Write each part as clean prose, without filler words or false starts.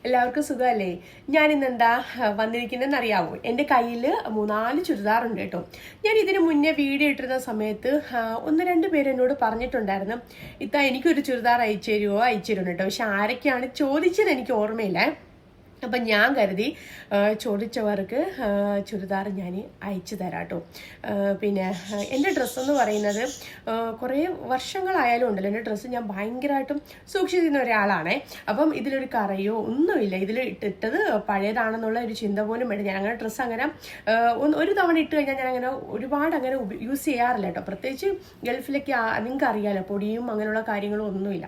എല്ലാവർക്കും സുഖമല്ലേ? ഞാൻ ഇന്നെന്താ വന്നിരിക്കുന്നതെന്ന് അറിയാവോ? എൻ്റെ കയ്യിൽ 3-4 ചുരിദാറുണ്ട് കേട്ടോ. ഞാൻ ഇതിന് മുന്നേ വീഡിയോ ഇട്ടിരുന്ന സമയത്ത് 1-2 പേര് എന്നോട് പറഞ്ഞിട്ടുണ്ടായിരുന്നു, എനിക്കൊരു ചുരിദാർ അയച്ചു തരുമോ കേട്ടോ. പക്ഷെ ആരൊക്കെയാണ് ചോദിച്ചത് എനിക്ക് ഓർമ്മയില്ല. അപ്പം ഞാൻ കരുതി ചോദിച്ചവർക്ക് ചുരിദാർ ഞാൻ അയച്ചു തരാം കേട്ടോ. പിന്നെ എൻ്റെ ഡ്രസ്സെന്ന് പറയുന്നത് കുറേ വർഷങ്ങളായാലും ഉണ്ടല്ലോ, എൻ്റെ ഡ്രസ്സ് ഞാൻ ഭയങ്കരമായിട്ടും സൂക്ഷിച്ചിരുന്ന ഒരാളാണേ. അപ്പം ഇതിലൊരു കറയോ ഒന്നുമില്ല, ഇതിൽ ഇട്ടത് പഴയതാണെന്നുള്ള ഒരു ചിന്ത പോലും വേണ്ട. ഞാൻ അങ്ങനെ ഡ്രസ്സ് അങ്ങനെ ഒരു തവണ ഇട്ട് കഴിഞ്ഞാൽ ഞാൻ അങ്ങനെ ഒരുപാട് അങ്ങനെ യൂസ് ചെയ്യാറില്ല കേട്ടോ. പ്രത്യേകിച്ച് ഗൾഫിലൊക്കെ നിങ്ങൾക്ക് അറിയാമല്ലോ, പൊടിയും അങ്ങനെയുള്ള കാര്യങ്ങളും ഒന്നുമില്ല.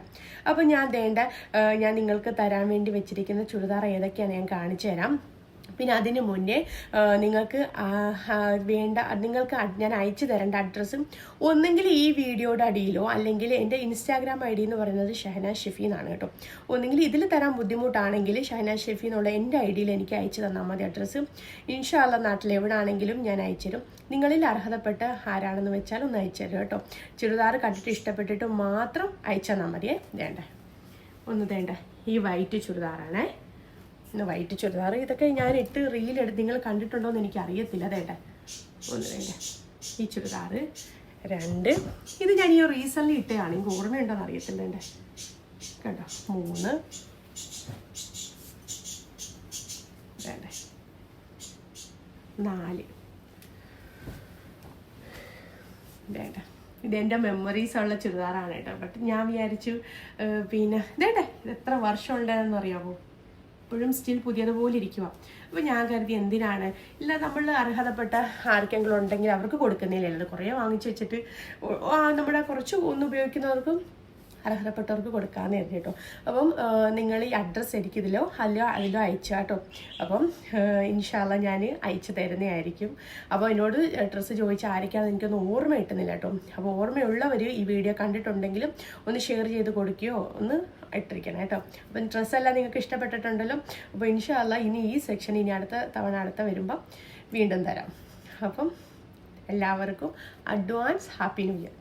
അപ്പം ഞാൻ നിങ്ങൾക്ക് തരാൻ വേണ്ടി വെച്ചിരിക്കുന്ന ചുരിദാർ ഏതൊക്കെയാണ് ഞാൻ കാണിച്ചു തരാം. പിന്നെ അതിന് മുന്നേ നിങ്ങൾക്ക് ഞാൻ അയച്ചു തരേണ്ട അഡ്രസ്സും ഒന്നെങ്കിൽ ഈ വീഡിയോയുടെ അടിയിലോ അല്ലെങ്കിൽ എൻ്റെ ഇൻസ്റ്റാഗ്രാം ID എന്ന് പറയുന്നത് ഷഹനാസ് ഷെഫി എന്നാണ് കേട്ടോ. ഒന്നെങ്കിൽ ഇതിൽ തരാൻ ബുദ്ധിമുട്ടാണെങ്കിൽ ഷഹനാസ് ഷെഫി എന്നുള്ള എൻ്റെ ID എനിക്ക് അയച്ചു തന്നാൽ മതി അഡ്രസ്സ്. ഇൻഷാ അല്ലാ നാട്ടിൽ എവിടെയാണെങ്കിലും ഞാൻ അയച്ചു തരും. നിങ്ങളിൽ അർഹതപ്പെട്ട ആരാണെന്ന് വെച്ചാൽ ഒന്ന് അയച്ചു തരും കേട്ടോ. ചുരിദാർ കണ്ടിട്ട് ഇഷ്ടപ്പെട്ടിട്ട് മാത്രം അയച്ചു തന്നാൽ മതിയേ. വേണ്ട ഈ വൈറ്റ് ചുരിദാറാണേ. വൈറ്റ് ചുരിദാർ ഇതൊക്കെ ഞാൻ ഇട്ട് റീലെടുത്ത് നിങ്ങൾ കണ്ടിട്ടുണ്ടോ എന്ന് എനിക്ക് അറിയത്തില്ല. ഈ ചുരിദാർ 2 ഇത് ഞാൻ ഈ റീസെൻ്റ്ലി ഇട്ടതാണ്, എനിക്ക് ഓർമ്മയുണ്ടോന്ന് അറിയത്തില്ല. കണ്ടോ 3 4 ഇതെൻ്റെ മെമ്മറീസ് ഉള്ള ചുരിദാറാണ് കേട്ടോ. ബട്ട് ഞാൻ വിചാരിച്ചു പിന്നെ ഇത് എത്ര വർഷം ഉണ്ടെന്ന് അറിയാമോ? ഇപ്പോഴും സ്റ്റിൽ പുതിയതുപോലെ ഇരിക്കുക. അപ്പോൾ ഞാൻ കരുതി എന്തിനാണ് നമ്മൾ അർഹതപ്പെട്ട ആർക്കെങ്കിലും ഉണ്ടെങ്കിൽ അവർക്ക് കൊടുക്കുന്നില്ലല്ലോ. കുറേ വാങ്ങിച്ചു വെച്ചിട്ട് നമ്മുടെ കുറച്ച് ഒന്ന് ഉപയോഗിക്കുന്നവർക്കും അർഹതപ്പെട്ടവർക്ക് കൊടുക്കാമെന്ന് കരുതി കേട്ടോ. അപ്പം നിങ്ങൾ ഈ അഡ്രസ്സ് എനിക്കിതിലോ അതിലോ അയച്ചു കേട്ടോ. അപ്പം ഇൻഷാ അല്ലാ ഞാൻ അയച്ചു തരുന്നതായിരിക്കും. അപ്പോൾ എന്നോട് ഡ്രസ്സ് ചോദിച്ചാൽ ആരൊക്കെയാണെന്ന് എനിക്കൊന്നും ഓർമ്മ കിട്ടുന്നില്ല കേട്ടോ. അപ്പോൾ ഓർമ്മയുള്ളവർ ഈ വീഡിയോ കണ്ടിട്ടുണ്ടെങ്കിലും ഒന്ന് ഷെയർ ചെയ്ത് കൊടുക്കുകയോ ഒന്ന് ഇട്ടിരിക്കണം കേട്ടോ. അപ്പം ഡ്രസ്സെല്ലാം നിങ്ങൾക്ക് ഇഷ്ടപ്പെട്ടിട്ടുണ്ടല്ലോ. അപ്പോൾ ഇൻഷാ അല്ലാ ഇനി ഈ സെക്ഷൻ അടുത്ത വരുമ്പം വീണ്ടും തരാം. അപ്പം എല്ലാവർക്കും അഡ്വാൻസ് ഹാപ്പി ന്യൂ ഇയർ.